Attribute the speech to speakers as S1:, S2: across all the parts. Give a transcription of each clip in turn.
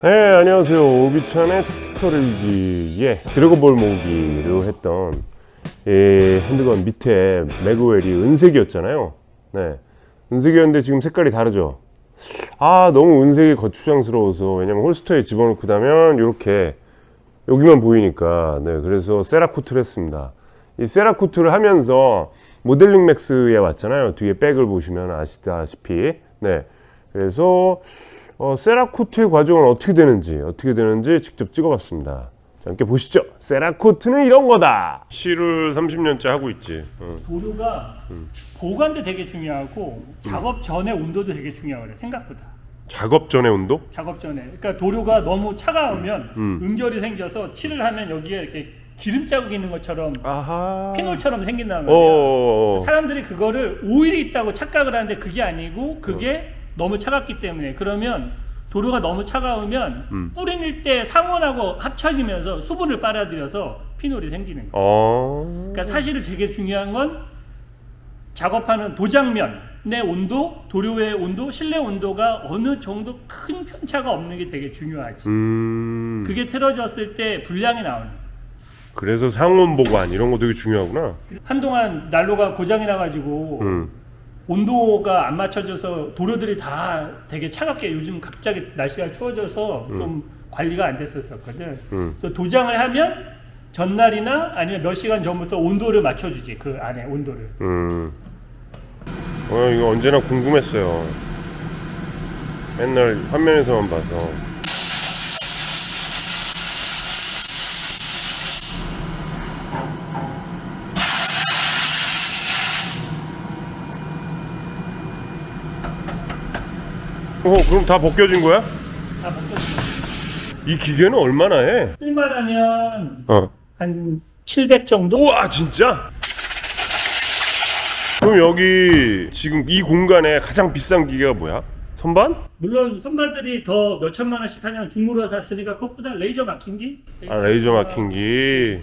S1: 네, 안녕하세요. 오비찬의 택티컬 일기에 드래곤볼 모으기로 했던 핸드건 밑에 매그웰이 은색이었잖아요. 네, 은색이었는데 지금 색깔이 다르죠. 너무 은색이 거추장스러워서, 왜냐면 홀스터에 집어넣고 나면 이렇게 여기만 보이니까. 네, 그래서 세라코트를 했습니다. 이 세라코트를 하면서 모델링 맥스에 왔잖아요. 뒤에 백을 보시면 아시다시피. 네, 그래서 세라코트의 과정은 어떻게 되는지 직접 찍어봤습니다. 자, 함께 보시죠. 세라코트는 이런 거다. 시를 30년째 하고 있지.
S2: 도료가 보관도 되게 중요하고 작업 전에 온도도 되게 중요하거든요. 생각보다.
S1: 작업 전의 온도?
S2: 작업 전에. 그러니까 도료가 너무 차가우면 응결이 생겨서 칠을 하면 여기에 이렇게 기름 자국이 있는 것처럼
S1: 아하.
S2: 피놀처럼 생긴단 말이에요.
S1: 어어어.
S2: 사람들이 그거를 오일이 있다고 착각을 하는데 그게 아니고 그게 너무 차갑기 때문에, 그러면 도료가 너무 차가우면 뿌릴 때 상온하고 합쳐지면서 수분을 빨아들여서 피놀이 생기는 거예요. 그러니까 사실 되게 중요한 건 작업하는 도장면의 온도, 도료의 온도, 실내 온도가 어느 정도 큰 편차가 없는 게 되게 중요하지. 그게 틀어졌을 때 불량이 나오는 거예요.
S1: 그래서 상온 보관 이런 거 되게 중요하구나.
S2: 한동안 난로가 고장이 나가지고 온도가 안 맞춰져서 도료들이 다 되게 차갑게, 요즘 갑자기 날씨가 추워져서 좀 관리가 안 됐었거든. 그래서 도장을 하면 전날이나 아니면 몇 시간 전부터 온도를 맞춰주지, 그 안에 온도를.
S1: 이거 언제나 궁금했어요. 맨날 화면에서만 봐서. 그럼 다 벗겨진 거야?
S2: 다 벗겨주지.
S1: 이 기계는 얼마나 해?
S2: 쓸만하면 한 700 정도?
S1: 우와, 진짜? 그럼 여기 지금 이 공간에 가장 비싼 기계가 뭐야? 선반?
S2: 물론 선발들이 더 몇천만 원씩 하냐면 중고로 샀으니까 그것보다 레이저 막힌기?
S1: 레이저 막힌기.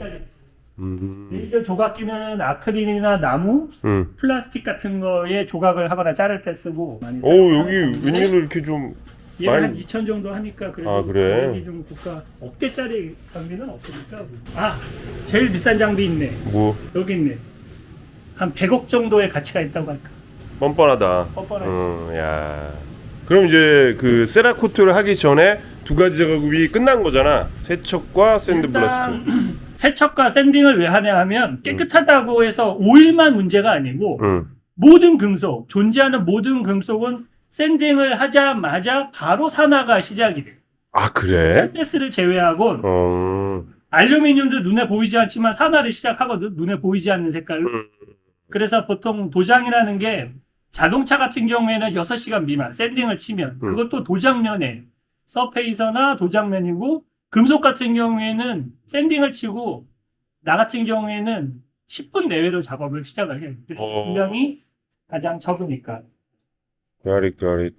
S2: 레이저 조각기는 아크릴이나 나무, 플라스틱 같은 거에 조각을 하거나 자를 때 쓰고 많이
S1: 여기 웬일로 이렇게 좀
S2: 얘는
S1: 많이-
S2: 한 2천 정도 하니까 그래도
S1: 그래?
S2: 여기 좀 국가 억대짜리 장비는 없으니까. 제일 비싼 장비 있네.
S1: 뭐
S2: 여기 있네. 한 100억 정도의 가치가 있다고 할까.
S1: 뻔뻔하다.
S2: 뻔뻔하지.
S1: 야. 그럼 이제 그 세라코트를 하기 전에 두 가지 작업이 끝난 거잖아. 세척과 샌드블라스트.
S2: 세척과 샌딩을 왜 하냐 하면 깨끗하다고 해서 오일만 문제가 아니고 모든 금속, 존재하는 모든 금속은 샌딩을 하자마자 바로 산화가 시작이 돼요.
S1: 그래?
S2: 스테인리스를 제외하고 알루미늄도 눈에 보이지 않지만 산화를 시작하거든. 눈에 보이지 않는 색깔로. 그래서 보통 도장이라는 게 자동차 같은 경우에는 6시간 미만 샌딩을 치면 그것도 도장면에 서페이서나 도장면이고, 금속 같은 경우에는 샌딩을 치고 나 같은 경우에는 10분 내외로 작업을 시작을 해요. 분량이 가장 적으니까.
S1: got it.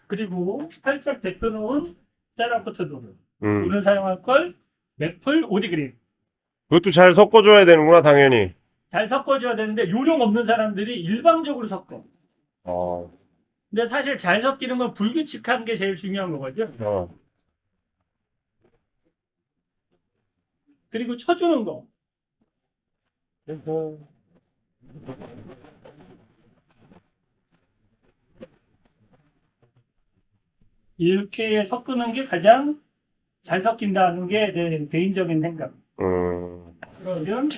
S2: 그리고 살짝 데펴놓은 세라코트 도료. 오늘 사용할 걸 맥플 오디그린.
S1: 그것도 잘 섞어줘야 되는구나, 당연히.
S2: 잘 섞어줘야 되는데 요령 없는 사람들이 일방적으로 섞어. 근데 사실 잘 섞이는 건 불규칙한 게 제일 중요한 거거든. 그리고 쳐주는 거. 이렇게 섞는 게 가장 잘 섞인다는 게 내 개인적인 생각. 그러면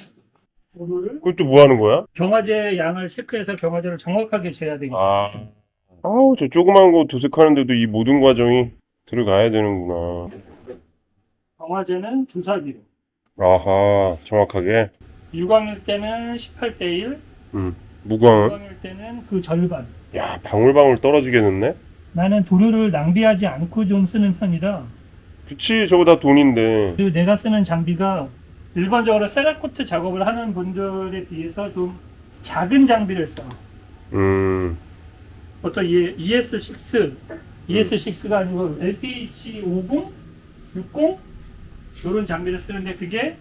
S2: 도료를
S1: 그것도 뭐 하는 거야?
S2: 경화제 양을 체크해서 경화제를 정확하게 재야 되니까.
S1: 저 조그만 거 도색하는데도 이 모든 과정이 들어가야 되는구나.
S2: 경화제는 주사기로.
S1: 아하, 정확하게.
S2: 유광일 때는 18대 1,
S1: 무광은?
S2: 무광일 때는 그 절반.
S1: 야, 방울방울 떨어지겠는데?
S2: 나는 도료를 낭비하지 않고 좀 쓰는 편이라,
S1: 그치, 저거 다 돈인데.
S2: 그 내가 쓰는 장비가 일반적으로 세라코트 작업을 하는 분들에 비해서 좀 작은 장비를 써. 보통 ES6가 아니고 LPH50, 60 이런 장비를 쓰는데, 그게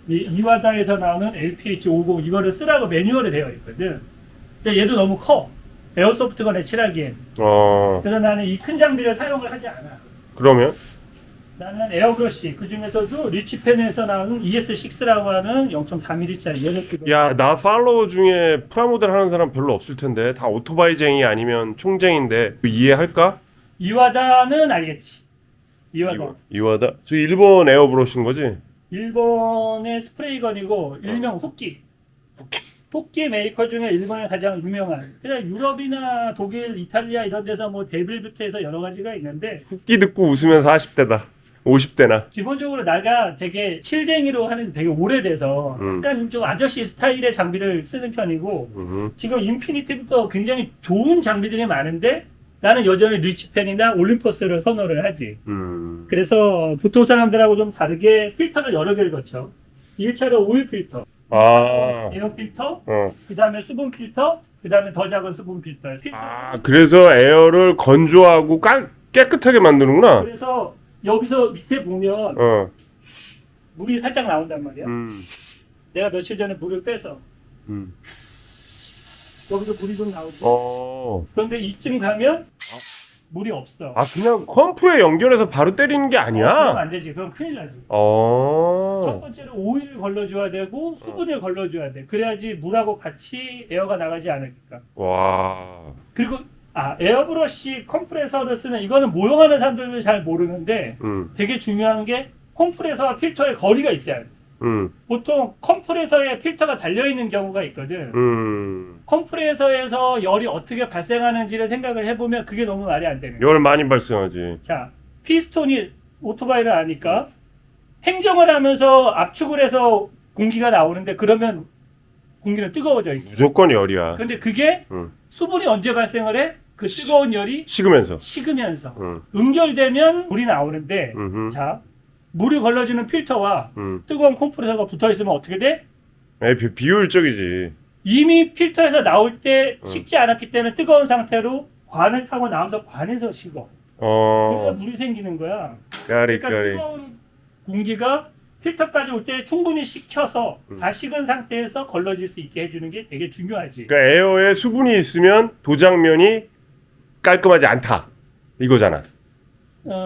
S2: 이와다에서 나오는 LPH50 이거를 쓰라고 매뉴얼이 되어 있거든. 근데 얘도 너무 커. 에어소프트건에 칠하기엔.
S1: 어,
S2: 그래서 나는 이 큰 장비를 사용을 하지 않아.
S1: 그러면?
S2: 나는 에어브러쉬, 그 중에서도 리치펜에서 나오는 ES6라고 하는 0.4mm짜리 얘를 쓰고.
S1: 야, 나 팔로워 중에 프라모델 하는 사람 별로 없을 텐데 다 오토바이쟁이 아니면 총쟁인데 이해할까?
S2: 이와다는 알겠지. 이와다.
S1: 이와다? 저 일본 에어브러쉬인 거지?
S2: 일본의 스프레이건이고 일명 후끼. 토끼 메이커 중에 일본의 가장 유명한. 그냥 유럽이나 독일, 이탈리아 이런 데서 뭐 데빌부터 해서 여러 가지가 있는데
S1: 후기 듣고 웃으면서 40대다. 50대나.
S2: 기본적으로 내가 되게 칠쟁이로 하는 되게 오래돼서 약간 좀 아저씨 스타일의 장비를 쓰는 편이고 지금 인피니티부터 굉장히 좋은 장비들이 많은데 나는 여전히 리치펜이나 올림퍼스를 선호를 하지. 그래서 보통 사람들하고 좀 다르게 필터를 여러 개를 거쳐. 1차로 오일 필터,
S1: 아,
S2: 에어 필터,
S1: 어.
S2: 그 다음에 수분 필터, 그 다음에 더 작은 수분 필터.
S1: 아, 그래서 에어를 건조하고 깨끗하게 만드는구나.
S2: 그래서 여기서 밑에 보면
S1: 어.
S2: 물이 살짝 나온단 말이야.
S1: 음.
S2: 내가 며칠 전에 물을 빼서
S1: 음.
S2: 여기서 물이 좀 나오고
S1: 어.
S2: 그런데 이쯤 가면 물이 없어.
S1: 아, 그냥 펌프에 연결해서 바로 때리는 게
S2: 그러면
S1: 아니야?
S2: 안 되지. 그럼 큰일 나지. 첫
S1: 어.
S2: 번째로 오일을 걸러줘야 되고 수분을 걸러줘야 돼. 그래야지 물하고 같이 에어가 나가지 않으니까.
S1: 와.
S2: 그리고 에어브러쉬 컴프레서를 쓰는 이거는 모형하는 사람들도 잘 모르는데 되게 중요한 게 컴프레서와 필터의 거리가 있어야 돼. 보통 컴프레서에 필터가 달려있는 경우가 있거든. 컴프레서에서 열이 어떻게 발생하는지를 생각을 해보면 그게 너무 말이 안 되는 거야.
S1: 열 많이 발생하지.
S2: 자, 피스톤이 오토바이를 아니까 행정을 하면서 압축을 해서 공기가 나오는데 그러면 공기는 뜨거워져 있어.
S1: 무조건 열이야.
S2: 근데 그게 수분이 언제 발생을 해? 그 뜨거운 열이
S1: 식으면서.
S2: 식으면서 응결되면 물이 나오는데 자, 물을 걸러주는 필터와 뜨거운 컴프레서가 붙어있으면 어떻게 돼?
S1: 비효율적이지.
S2: 이미 필터에서 나올 때 식지 않았기 때문에 뜨거운 상태로 관을 타고 나오면서 관에서 식어. 그래서
S1: 어.
S2: 물이 생기는 거야.
S1: 까리
S2: 그러니까
S1: 까리.
S2: 뜨거운 공기가 필터까지 올 때 충분히 식혀서 다 식은 상태에서 걸러질 수 있게 해주는 게 되게 중요하지.
S1: 그러니까 에어에 수분이 있으면 도장면이 깔끔하지 않다. 이거잖아.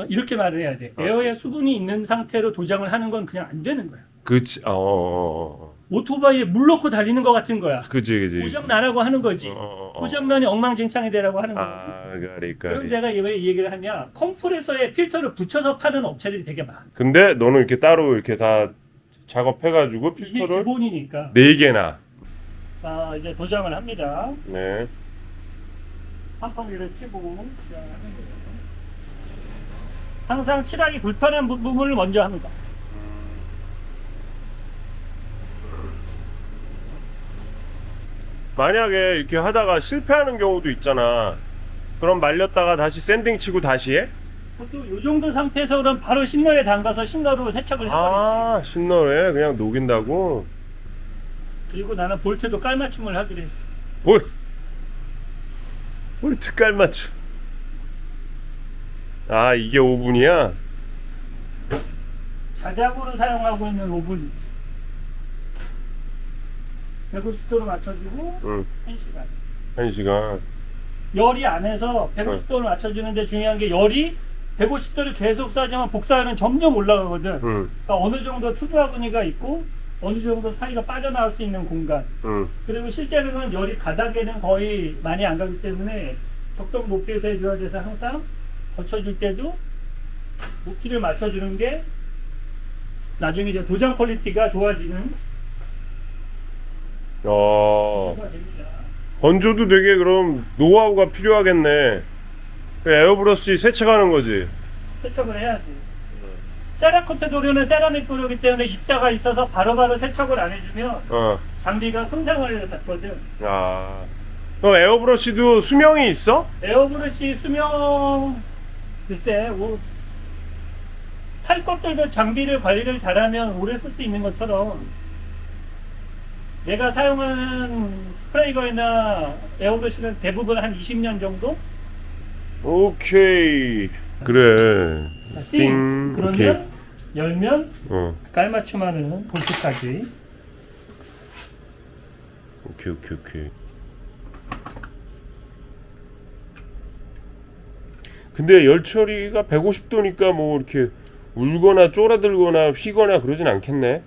S2: 이렇게 말을 해야 돼. 에어에 수분이 있는 상태로 도장을 하는 건 그냥 안 되는 거야.
S1: 그치.
S2: 오토바이에 물 넣고 달리는 것 같은 거야.
S1: 그지.
S2: 고장 나라고 하는 거지. 고장면이 엉망진창이 되라고 하는 거지.
S1: 까리
S2: 그럼
S1: 까리.
S2: 내가 왜 이 얘기를 하냐? 컴프레서에 필터를 붙여서 파는 업체들이 되게 많아.
S1: 근데 너는 이렇게 따로 이렇게 다 작업해가지고
S2: 이게
S1: 필터를
S2: 기본이니까.
S1: 4개나.
S2: 이제 도장을 합니다.
S1: 네.
S2: 한판기를 켜고 도장을 하는 거예요. 항상 칠하기 불편한 부분을 먼저 합니다.
S1: 만약에 이렇게 하다가 실패하는 경우도 있잖아. 그럼 말렸다가 다시 샌딩 치고 다시 해?
S2: 보통 이 정도 상태에서 그럼 바로 신너에 담가서 신너로 세척을 해버리지.
S1: 아, 신너래. 그냥 녹인다고?
S2: 그리고 나는 볼트도 깔맞춤을 하기로 했어.
S1: 볼트 깔맞춤. 아, 이게 오븐이야?
S2: 자작으로 사용하고 있는 오븐이지. 150도로 맞춰주고
S1: 응.
S2: 1시간.
S1: 1시간.
S2: 열이 안에서 150도를 맞춰주는데 중요한 게 열이 150도를 계속 쏴지만 복사하면 점점 올라가거든. 그러니까 어느 정도 투부화분위가 있고 어느 정도 사이가 빠져나올 수 있는 공간. 그리고 실제로는 열이 바닥에는 거의 많이 안 가기 때문에 적정 높이에서 해줘야 돼서 항상 거쳐줄 때도 높이를 맞춰주는 게 나중에 이제 도장 퀄리티가 좋아지는 거가 됩니다.
S1: 건조도 되게 그럼 노하우가 필요하겠네. 그 에어브러쉬 세척하는 거지.
S2: 세척을 해야지. 세라코트 도료는 세라믹 도료이기 때문에 입자가 있어서 바로바로 세척을 안 해주면 장비가 손상을 받거든.
S1: 그럼 에어브러쉬도 수명이 있어?
S2: 에어브러쉬 수명 글쎄 탈 것들도 장비를 관리를 잘하면 오래 쓸 수 있는 것처럼 내가 사용하는 스프레이거나 에어브러쉬는 대부분 한 20년 정도?
S1: 오케이. 그래.
S2: 자,
S1: 띵.
S2: 그러면
S1: 오케이.
S2: 열면
S1: 어.
S2: 깔맞춤하는 볼트까지.
S1: 오케이. 근데 열 처리가 150도니까 뭐 이렇게 울거나 쪼라들거나 휘거나 그러진 않겠네.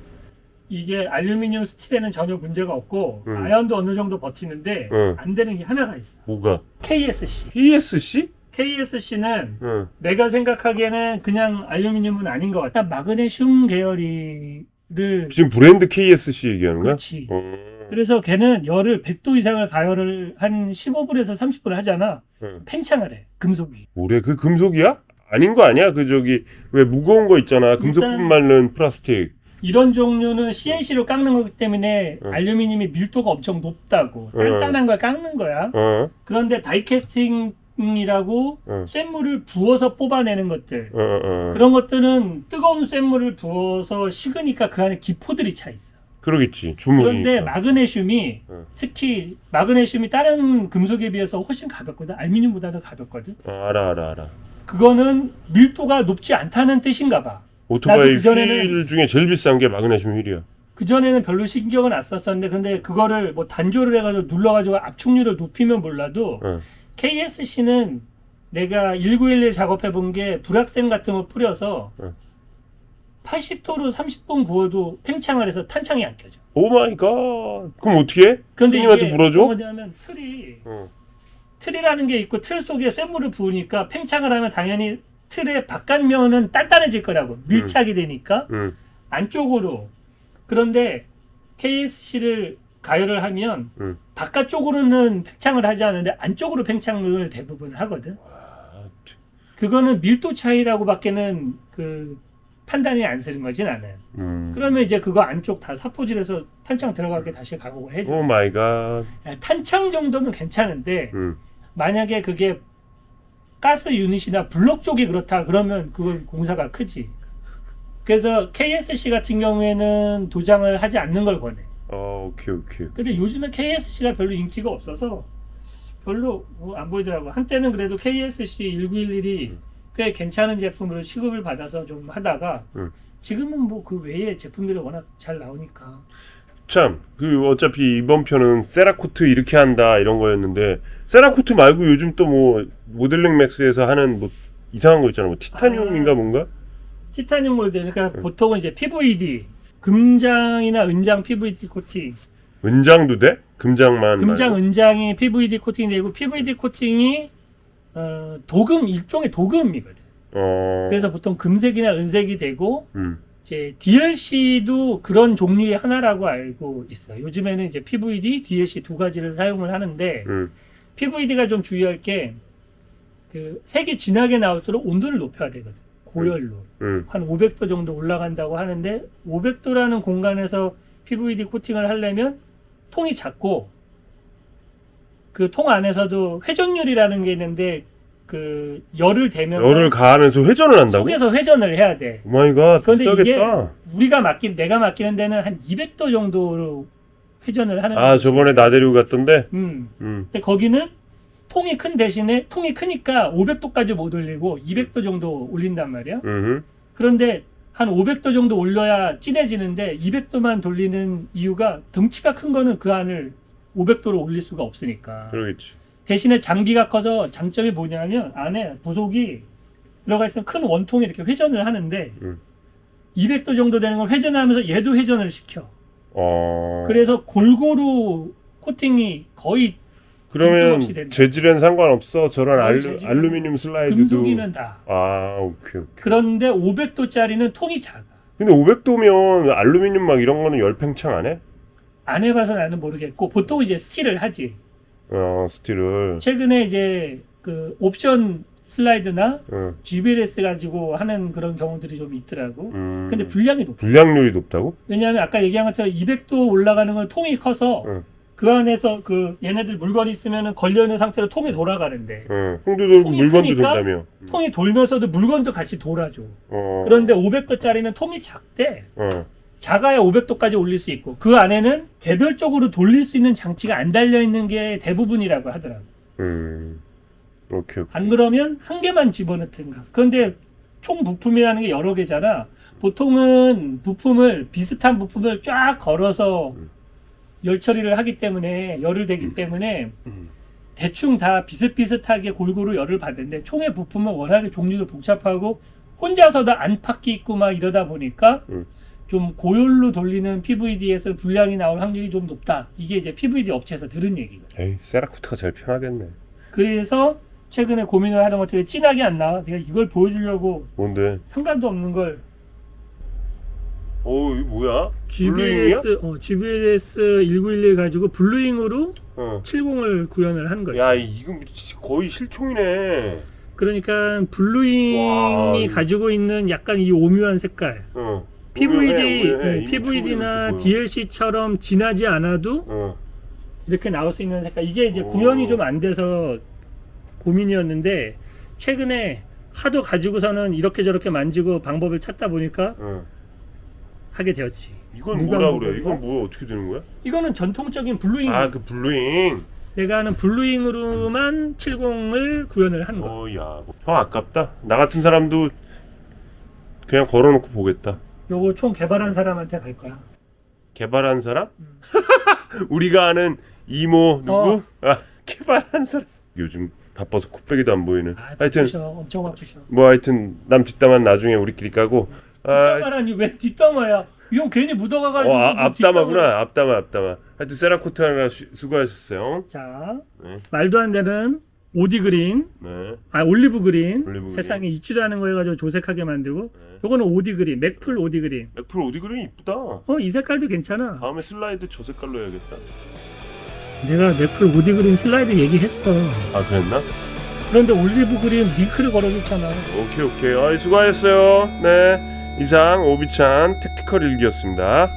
S2: 이게 알루미늄 스틸에는 전혀 문제가 없고
S1: 음.
S2: 아연도 어느 정도 버티는데
S1: 음.
S2: 안 되는 게 하나가 있어.
S1: 뭐가?
S2: KSC.
S1: PSC?
S2: KSC는
S1: 응.
S2: 내가 생각하기에는 그냥 알루미늄은 아닌 것 같아. 마그네슘 계열이를
S1: 지금 브랜드 KSC 얘기하는 거야?
S2: 그렇지. 그래서 걔는 열을 100도 이상을 가열을 한 15분에서 30분 하잖아.
S1: 응.
S2: 팽창을 해. 금속이.
S1: 뭐래? 그 금속이야? 아닌 거 아니야? 그 저기 왜 무거운 거 있잖아. 금속분
S2: 일단-
S1: 말른 플라스틱.
S2: 이런 종류는 CNC로 깎는 거기 때문에
S1: 응.
S2: 알루미늄이 밀도가 엄청 높다고.
S1: 응.
S2: 단단한 걸 깎는 거야.
S1: 어.
S2: 그런데 다이캐스팅이라고
S1: 응.
S2: 쇳물을 부어서 뽑아내는 것들.
S1: 어.
S2: 그런 것들은 뜨거운 쇳물을 부어서 식으니까 그 안에 기포들이 차 있어.
S1: 그러겠지. 주문이.
S2: 그런데 마그네슘이
S1: 응.
S2: 특히 마그네슘이 다른 금속에 비해서 훨씬 가볍거든. 알루미늄보다 더 가볍거든.
S1: 알아.
S2: 그거는 밀도가 높지 않다는 뜻인가 봐.
S1: 오토바이
S2: 나도 그전에는-
S1: 휠 중에 제일 비싼 게 마그네슘 휠이야.
S2: 그전에는 별로 신경은 안 썼었는데 근데 그거를 뭐 단조를 해가지고 눌러가지고 압축률을 높이면 몰라도
S1: 응.
S2: KSC는 내가 1911 작업해 본 게 불악센 같은 거 뿌려서
S1: 응.
S2: 80도로 30분 구워도 팽창을 해서 탄창이 안 켜져.
S1: 오 마이 갓. 그럼 어떻게 해?
S2: 그런데
S1: 형님한테
S2: 이게
S1: 물어줘?
S2: 뭐냐면
S1: 응.
S2: 틀이라는 게 있고 틀 속에 쇳물을 부으니까 팽창을 하면 당연히 틀의 바깥면은 단단해질 거라고 밀착이 되니까
S1: 응.
S2: 안쪽으로. 그런데 KSC를 가열을 하면
S1: 응.
S2: 바깥쪽으로는 팽창을 하지 않는데 안쪽으로 팽창을 대부분 하거든.
S1: 아,
S2: 그거는 밀도 차이라고밖에는 그 판단이 안 쓰는 거진 않아요. 그러면 이제 그거 안쪽 다 사포질해서 탄창 들어가게 다시 가공을 해줘.
S1: 오 마이 갓.
S2: 탄창 정도는 괜찮은데
S1: 응.
S2: 만약에 그게 가스 유닛이나 블록 쪽이 그렇다 그러면 그건 공사가 크지. 그래서 KSC 같은 경우에는 도장을 하지 않는 걸 권해.
S1: 오케이.
S2: 근데 요즘에 KSC가 별로 인기가 없어서 별로 안 보이더라고. 한때는 그래도 KSC 1911이 꽤 괜찮은 제품으로 취급을 받아서 좀 하다가 지금은 뭐 그 외에 제품들이 워낙 잘 나오니까.
S1: 참, 그 어차피 이번 편은 세라코트 이렇게 한다 이런 거였는데 세라코트 말고 요즘 또 뭐 모델링 맥스에서 하는 뭐 이상한 거 있잖아. 뭐 티타늄인가 뭔가?
S2: 티타늄 몰드, 그러니까 보통은 이제 PVD, 금장이나 은장 PVD 코팅,
S1: 은장도 돼? 금장만
S2: 금장
S1: 말고?
S2: 은장이 PVD 코팅이 되고 PVD 코팅이 도금 일종의 도금이거든. 그래서 보통 금색이나 은색이 되고 이제 DLC도 그런 종류의 하나라고 알고 있어. 요즘에는 이제 PVD, DLC 두 가지를 사용을 하는데 PVD가 좀 주의할 게 그 색이 진하게 나올수록 온도를 높여야 되거든. 고열로. 한 500도 정도 올라간다고 하는데 500도라는 공간에서 PVD 코팅을 하려면 통이 작고 그 통 안에서도 회전율이라는 게 있는데 그 열을 대면서
S1: 열을 가하면서 회전을 한다고?
S2: 속에서 회전을 해야 돼.
S1: 오 마이 갓,
S2: 그런데
S1: 비싸겠다.
S2: 내가 맡기는 데는 한 200도 정도로 회전을 하는
S1: 아, 저번에 나대류 갔던데?
S2: 근데 거기는 통이 큰 대신에 통이 크니까 500도까지 못 올리고 200도 정도 올린단 말이야. 그런데 한 500도 정도 올려야 진해지는데 200도만 돌리는 이유가 덩치가 큰 거는 그 안을 500도로 올릴 수가 없으니까.
S1: 그러겠지.
S2: 대신에 장비가 커서 장점이 뭐냐면 안에 부속이 들어가 있으면 큰 원통이 이렇게 회전을 하는데 200도 정도 되는 걸 회전하면서 얘도 회전을 시켜. 그래서 골고루 코팅이 거의
S1: 그러면
S2: 없이 된다.
S1: 재질엔 상관없어. 저런
S2: 거의 재질은
S1: 알루미늄 슬라이드도.
S2: 금속이면 다.
S1: 아, 오케이.
S2: 그런데 500도짜리는 통이 작아.
S1: 근데 500도면 알루미늄 막 이런 거는 열 팽창 안 해?
S2: 안 해봐서 나는 모르겠고 보통 이제 스틸을 하지.
S1: 스틸을.
S2: 최근에 이제 그 옵션 슬라이드나
S1: 응.
S2: GBLS 가지고 하는 그런 경우들이 좀 있더라고. 근데 분량이 높아.
S1: 불량률이 높다고?
S2: 왜냐하면 아까 얘기한 것처럼 200도 올라가는 건 통이 커서
S1: 응.
S2: 그 안에서 그 얘네들 물건이 있으면 걸려있는 상태로 통이 돌아가는데
S1: 통도 돌고
S2: 통이
S1: 물건도
S2: 크니까
S1: 돈다며.
S2: 통이 돌면서도 물건도 같이 돌아줘.
S1: 어.
S2: 그런데 500도짜리는 통이 작대.
S1: 어.
S2: 작아야 500도까지 올릴 수 있고 그 안에는 개별적으로 돌릴 수 있는 장치가 안 달려있는 게 대부분이라고 하더라고.
S1: 오케이.
S2: 안 그러면 한 개만 집어넣든가. 그런데 총 부품이라는 게 여러 개잖아. 보통은 비슷한 부품을 쫙 걸어서 열 처리를 하기 때문에 열을 대기 때문에 대충 다 비슷비슷하게 골고루 열을 받는데 총의 부품은 워낙에 종류도 복잡하고 혼자서도 안팎이 있고 막 이러다 보니까 좀 고열로 돌리는 PVD에서 불량이 나올 확률이 좀 높다. 이게 이제 PVD 업체에서 들은 얘기거든요.
S1: 에이, 세라코트가 제일 편하겠네.
S2: 그래서 최근에 고민을 하던 것 중에 진하게 안 나와. 내가 이걸 보여주려고
S1: 뭔데?
S2: 상관도 없는 걸
S1: 어, 이거 뭐야? 블루잉이야?
S2: GBLS 1911 가지고 블루잉으로
S1: 어.
S2: 70을 구현을 한 거죠.
S1: 야, 이건 거의 실총이네.
S2: 그러니까 블루잉이
S1: 와.
S2: 가지고 있는 약간 이 오묘한 색깔.
S1: 어.
S2: PVD나 DLC처럼 진하지 않아도 이렇게 나올 수 있는 색깔. 이게 이제 구현이 좀 안 돼서 고민이었는데 최근에 하도 가지고서는 이렇게 저렇게 만지고 방법을 찾다 보니까 하게 되었지.
S1: 이건 뭐라 그래? 이건 뭐 어떻게 되는 거야?
S2: 이거는 전통적인 블루잉.
S1: 아, 그 블루잉.
S2: 내가 하는 블루잉으로만 70을 구현을 한 거.
S1: 야, 형 아깝다. 나 같은 사람도 그냥 걸어놓고 보겠다.
S2: 요거 총 개발한 사람한테 갈 거야.
S1: 개발한 사람? 우리가 아는 이모 누구? 아, 개발한 사람. 요즘 바빠서 코빼기도 안 보이는. 하여튼
S2: 바쁘셔. 엄청 바쁘셔.
S1: 뭐 하여튼 남 뒷담화는 나중에 우리끼리 까고.
S2: 뒷담화라니 왜 뒷담화야? 이거 괜히 묻어가가지고.
S1: 앞담화구나. 앞담화. 하여튼 세라코트 하나 수고하셨어요.
S2: 자,
S1: 네.
S2: 말도 안 되는 오디 그린,
S1: 네.
S2: 올리브 그린.
S1: 올리브 그린.
S2: 세상에 있지도 않은 거 해가지고 조색하게 만들고.
S1: 네.
S2: 요거는 오디 그린, 맥풀 오디 그린.
S1: 맥풀 오디 그린 이쁘다.
S2: 이 색깔도 괜찮아.
S1: 다음에 슬라이드 저 색깔로 해야겠다.
S2: 내가 맥풀 오디 그린 슬라이드 얘기했어.
S1: 아, 그랬나?
S2: 그런데 올리브 그린 링크를 걸어줬잖아.
S1: 오케이. 수고하셨어요. 네. 이상 오비찬 택티컬 일기였습니다.